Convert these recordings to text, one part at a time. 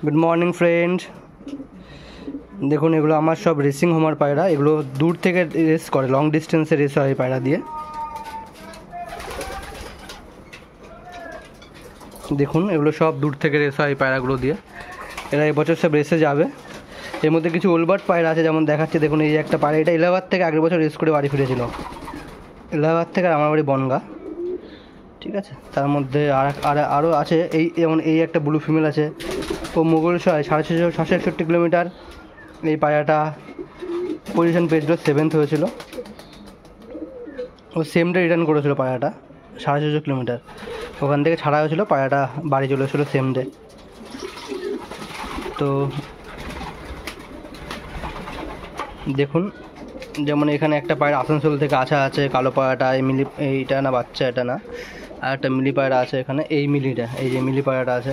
Good morning friend. দেখুন এগুলো আমার সব রেসিং হোমার পায়রা। এগুলো দূর থেকে রেস করে, লং ডিস্টেন্সে রেস হয় এই পায়রা দিয়ে। দেখুন এগুলো সব দূর থেকে রেস হয় এই পায়রাগুলো দিয়ে। এরা এবছর সব রেসে যাবে। এর মধ্যে কিছু ওলবার্ড পায়রা আছে, যেমন দেখাচ্ছে। দেখুন এই একটা পায়রা, এটা এলাহাবাদ থেকে আগের বছর রেস করে বাড়ি ফিরেছিল। এলাহাবাদ থেকে, আর আমার বাড়ি বনগা, ঠিক আছে। তার মধ্যে আরও আছে, এই যেমন এই একটা ব্লু ফিমেল আছে, ও মুঘলসরাই 661 কিলোমিটার এই পায়রাটা পজিশন পেয়েছিল, 7th হয়েছিল। ও সেম ডে রিটার্ন করেছিল পায়রাটা, 650 কিলোমিটার ওখান থেকে ছাড়া হয়েছিল, পায়রাটা বাড়ি চলে এসেছিলো সেম ডে। তো দেখুন, যেমন এখানে একটা পায়রা আসানসোল থেকে আছে কালো পায়রাটা, এই মিলি, এইটা না বাচ্চা, এটা না, আর একটা মিলি পায়রা আছে এখানে, এই মিলিটা, এই যে মিলি পায়রাটা আছে,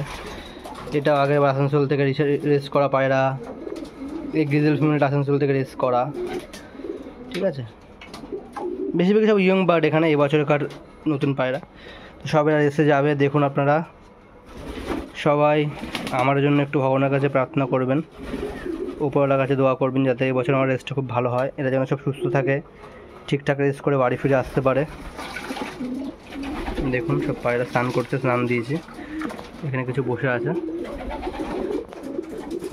এটা আগের আসানসোল থেকে রেস করা পায়রা। এই গ্রিজেল ফিমেলটা আসানসোল থেকে রেস করা, ঠিক আছে। বেশিরভাগ সব ইয়ং বার্ড এখানে, এবছরকার নতুন পায়রা। সবাই রেসে যাবে। দেখুন আপনারা সবাই আমার জন্য একটু ভগবানের কাছে প্রার্থনা করবেন, উপরওয়ালার কাছে দোয়া করবেন, যাতে এবছর আমার রেসটা খুব ভালো হয়। এরা যেন সব সুস্থ থাকে, ঠিকঠাক রেস করে বাড়ি ফিরে আসতে পারে। দেখুন সব পায়রা স্নান করতে, স্নান দিয়েছে, এখানে কিছু বসে আছে।